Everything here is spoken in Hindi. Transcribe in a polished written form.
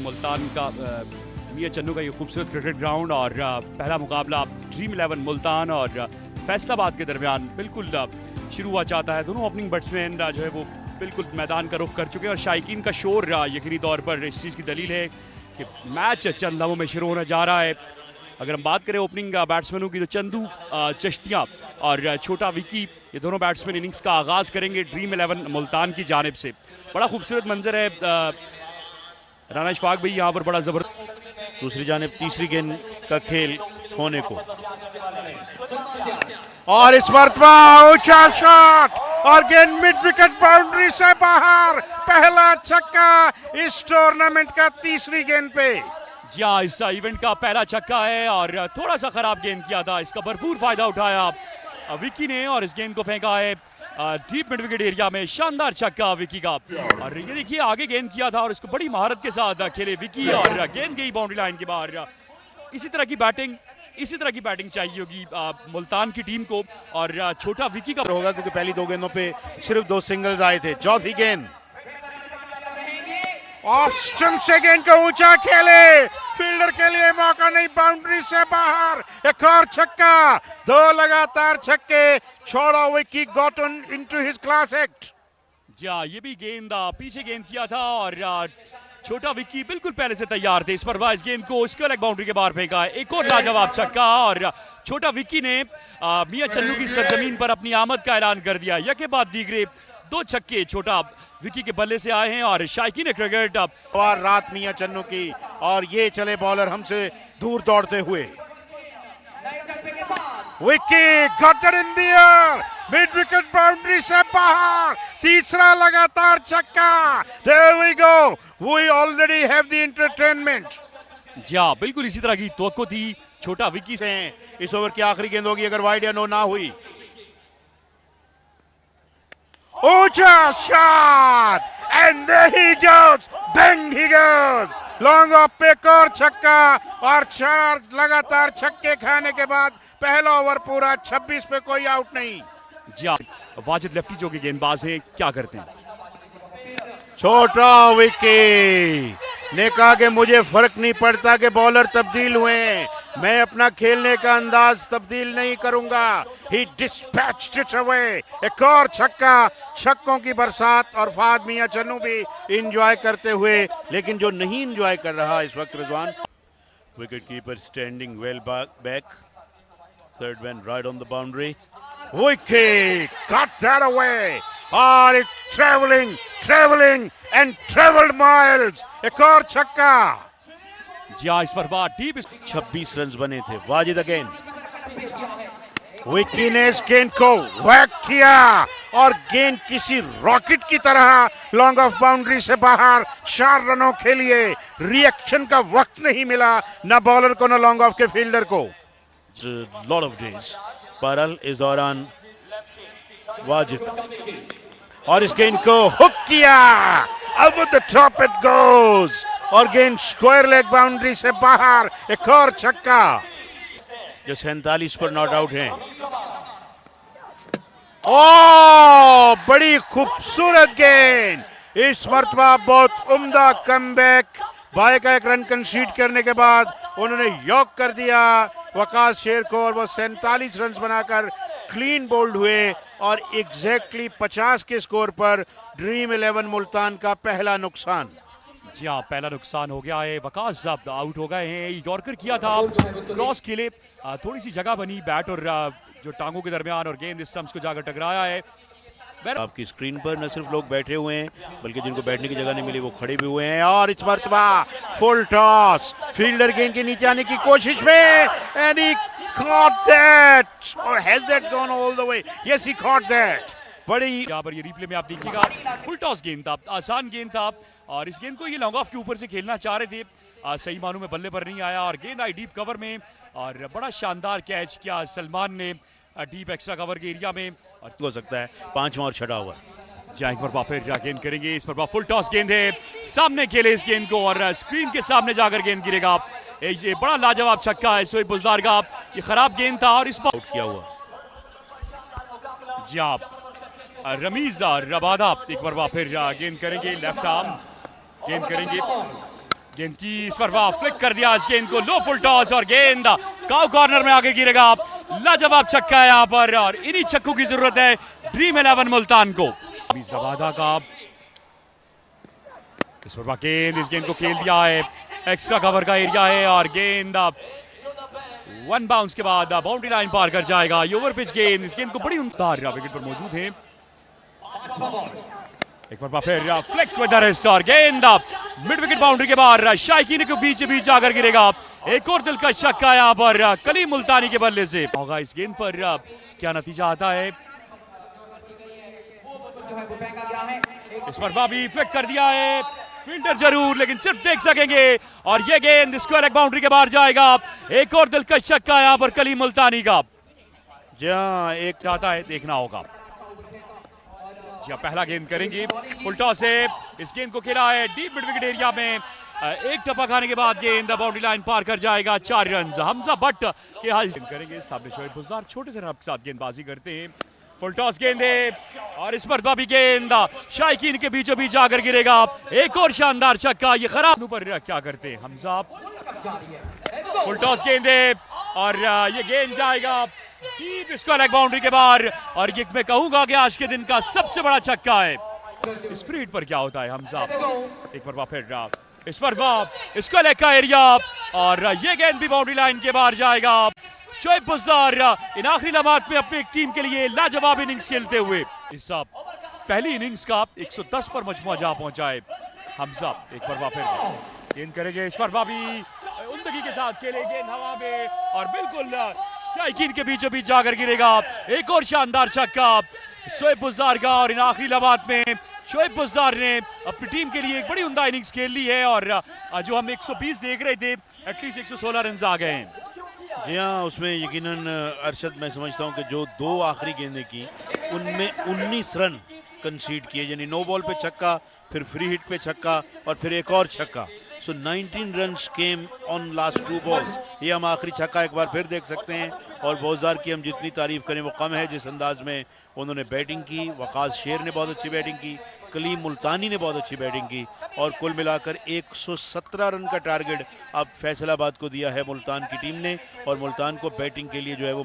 मुल्तान का मियां चन्नू का ये खूबसूरत क्रिकेट ग्राउंड और पहला मुकाबला ड्रीम 11 मुल्तान और फैसलाबाद के दरमियान बिल्कुल शुरू हुआ चाहता है। दोनों ओपनिंग बैट्समैन जो है वो बिल्कुल मैदान का रुख कर चुके हैं और शायकीन का शोर यकीनी तौर पर इस चीज़ की दलील है कि मैच चंद लम्हों में शुरू होने जा रहा है। अगर हम बात करें ओपनिंग बैट्समैनों की तो चंदू चिश्तिया और छोटा विकी, ये दोनों बैट्समैन इनिंग्स का आगाज़ करेंगे ड्रीम 11 मुल्तान की जानिब से। बड़ा खूबसूरत मंजर है, राना इशफाक भाई यहाँ पर बड़ा ज़बरदस्त। दूसरी जानिब तीसरी गेंद का खेल होने को, और इस मरतबा ऊंचा शॉट और गेंद मिड विकेट बाउंड्री से बाहर। पहला छक्का इस टूर्नामेंट का तीसरी गेंद पे। जी हाँ, इस इवेंट का पहला छक्का है और थोड़ा सा खराब गेंद किया था, इसका भरपूर फायदा उठाया विकी ने और इस गेंद को फेंका है डीप मिड विकेट एरिया में। शानदार छक्का विकी का, और ये देखिए आगे गेंद किया था और इसको बड़ी महारत के साथ खेले विकी और गेंद गई बाउंड्री लाइन के बाहर। इसी तरह की बैटिंग चाहिए होगी मुल्तान की टीम को, और छोटा विकी का होगा क्योंकि पहली दो गेंदों पे सिर्फ 2 सिंगल्स आए थे। चौथी गेंद ऑफ स्टंप से गेंद को ऊंचा खेले, फील्डर के लिए मौका नहीं, बाउंड्री से बाहर। एक और छक्का, 2 लगातार छक्के। छोड़ा Vicky got into his class act. जी हाँ, ये भी गेंद पीछे गेंद किया था और छोटा विक्की बिल्कुल पहले से तैयार थे। इस पर इस गेंद को उसके लेग बाउंड्री के बाहर फेंका है। एक और लाजवाब छक्का और छोटा विक्की ने मियां चन्नू की सरजमीन पर अपनी आमद का ऐलान कर दिया। यके बाद दीगरे 2 छक्के छोटा विक्की के बल्ले से आए हैं और शायकीन क्रिकेट और रात मियां चन्नू की, और ये चले बॉलर हमसे दूर दौड़ते हुए। Vicky got it in the air, mid wicket boundary से बाहर। तीसरा लगातार छक्का। There we go, we already have the entertainment. जी हाँ, बिल्कुल इसी तरह की तवक्को थी छोटा विक्की से। इस ओवर की आखिरी गेंद होगी अगर वाइड या नो ना हुई। ऊंचा shot and there he goes, bang he goes. Long off पे एक और छक्का, और 4 लगातार छक्के खाने के बाद पहला ओवर पूरा। 26 पे कोई आउट नहीं। जी हाँ, वाजिद लेफ्टी जो कि गेंदबाज हैं, क्या करते हैं? छोटा विकी ने कहा कि मुझे फर्क नहीं पड़ता कि बॉलर तब्दील हुए, मैं अपना खेलने का अंदाज तब्दील नहीं करूंगा। ही डिस्पैच्ड इट अवे। एक और छक्का, छक्कों की बरसात, और फाद मियां चन्नू भी इंजॉय करते हुए, लेकिन जो नहीं इंजॉय कर रहा इस वक्त Rizwan. Wicket keeper standing well back, third man right on the boundary. Wicket cut that away, और it travelling and travelled miles. एक और छक्का। जी हाँ, इस पर बात डीप 26 रन बने थे। वाजिद अगेन, विकी ने इस गेंद को वैक किया और गेंद किसी रॉकेट की तरह लॉन्ग ऑफ बाउंड्री से बाहर। 4 रनों के लिए रिएक्शन का वक्त नहीं मिला, ना बॉलर को ना लॉन्ग ऑफ के फील्डर को। लॉट ऑफ डेज बहरहाल इस दौरान वाजिद, और इस गेंद को हुक किया, अब द टॉप इट गोज, और गेंद स्क्वायर लेग बाउंड्री से बाहर। एक और छक्का, जो 47 पर नॉट आउट हैं। ओ बड़ी खूबसूरत गेंद, इस मर्तबा बहुत उम्दा कमबैक। बाय का 1 रन कंसीड करने के बाद उन्होंने यॉक कर दिया वकास शेर को, और वो 47 रन बनाकर क्लीन बोल्ड हुए, और एग्जैक्टली 50 के स्कोर पर ड्रीम 11 मुल्तान का पहला नुकसान। जी हाँ, पहला नुकसान हो गया है। वकास साहब आउट हो गए हैं। यॉर्कर किया था, क्रॉस खेले, थोड़ी सी जगह बनी बैट और जो टांगों के दरमियान, और गेंद स्टंप्स को जाकर टकराया है। आपकी स्क्रीन पर न सिर्फ लोग बैठे हुए हैं, बल्कि जिनको बैठने की जगह नहीं मिली वो खड़े भी हुए हैं। और इस मर्तबा फुल टॉस, फील्डर गेंद के नीचे आने की कोशिश में, and he caught that, or has that gone all the way? Yes, he caught that. बड़ी यहाँ पर ये रिप्ले में आप देखिएगा, फुल टॉस गेंद था, आसान गेंद था, और इस गेंद को ये लॉन्ग ऑफ के ऊपर से खेलना चाह रहे थे। सही मानों में बल्ले पर नहीं आया, और गेंद आई डीप कवर में, और बड़ा शानदार कैच किया सलमान ने डीप एक्स्ट्रा कवर के एरिया में। और हो सकता है 5वां और छठा ओवर। जहाँ एक बार फिर गेंद करेंगे, इस पर फुल टॉस गेंद है, सामने खेले इस गेंद को, और स्क्रीन के सामने जाकर गेंद गिरेगा। ये बड़ा लाजवाब छक्का है शोएब बुजदार का। ये खराब गेंद था, और इस पर आउट किया हुआ। जी आप रमीज रबादा एक बार फिर गेंद करेंगे, लेफ्ट आर्म गेंद करेंगे। गेंद की इस पर वाह फ्लिक कर दिया इस गेंद को, लो फुल टॉस और गेंद काउ कॉर्नर में आगे गिरेगा। लाजवाब छक्का है यहाँ पर और इन्हीं छक्कों की जरूरत है ड्रीम 11 मुल्तान को। जवादा का इस पर वाह गेंद, इस गेंद को खेल दिया है, एक्स्ट्रा कवर का एरिया है और गेंद वन बाउंस के बाद बाउंड्री लाइन पार कर जाएगा। ओवर पिच गेंद, इस गेंद को बड़ी उम्मीद विकेट पर मौजूद है। एक बार फिर फ्लिक विद द रिस्ट और गेंद मिड विकेट बाउंड्री के बाहर शाइकीन के बीच जाकर गिरेगा। एक और दिलकश छक्का यहाँ पर कलीम मुल्तानी के बल्ले से होगा। इस गेंद पर क्या नतीजा आता है? इस पर बाबी फ्लिक कर दिया है, फील्डर जरूर लेकिन सिर्फ देख सकेंगे और ये गेंद स्क्वायर लेग बाउंड्री के बाहर जाएगा। एक और दिलकश छक्का यहाँ पर कलीम मुल्तानी का। जी हाँ, एक चाहता है देखना होगा। जी पहला गेंद करेंगे फुल टॉस से, इस गेंद को खेला है डीप मिड विकेट एरिया में। एक टप्पा खाने के बाद गेंद बाउंड्री लाइन पार कर जाएगा। 4 रन हमजा भट्ट के हाल करेंगे। सामने शोएब बुजदार छोटे से रन के साथ गेंदबाजी करते हैं। फुल टॉस गेंद है और इस पर भी गेंद शाइकीन के बीचों बीच जाकर गिरेगा। एक और शानदार छक्का, ये खराब पर क्या करते हैं हमजा। फुल टॉस गेंद है और ये गेंद जाएगा डीप स्क्वायर लेग बाउंड्री के बाहर और ये मैं कहूंगा कि आज के दिन का सबसे बड़ा छक्का है। इस फ्री हिट पर क्या होता है हमजा, एक बार फिर इस पर स्क्वायर लेग का एरिया और ये गेंद भी बाउंड्री लाइन के बाहर जाएगा। शोएब बुजदार इन आखिरी लम्हात में अपनी एक टीम के लिए लाजवाब इनिंग्स खेलते हुए इस पहली इनिंग्स का 110 पर मजमुआ जा पहुंचा है हमजा। एक बार फिर गेंद करेंगे, इस पर भी उम्दगी के साथ खेले, गेंद हवा में और बिल्कुल शाइकीन के बीचों बीच जाकर गिरेगा। एक और शानदार छक्का शोएब बुजदार का और इन आखिरी लम्हात में शोएब बुजदार ने अपनी टीम के लिए एक बड़ी उम्दा इनिंग्स खेल ली है और जो हम 120 देख रहे थे एटलीस्ट 116 रन आ गए हैं। जी हाँ, उसमें यकीनन अरशद मैं समझता हूँ कि जो 2 आखिरी गेंदें की उनमें 19 रन कंसीड किए, यानी नो बॉल पे छक्का, फिर फ्री हिट पे छक्का और फिर एक और छक्का। सो 19 runs came on last 2 balls. ये हम आखिरी छक्का एक बार फिर देख सकते हैं और बुजदार की हम जितनी तारीफ करें वो कम है। जिस अंदाज में उन्होंने बैटिंग की, वकास शेर ने बहुत अच्छी बैटिंग की, कलीम मुल्तानी ने बहुत अच्छी बैटिंग की और कुल मिलाकर 117 रन का टारगेट अब फैसलाबाद को दिया है मुल्तान की टीम ने और मुल्तान को बैटिंग के लिए जो है वो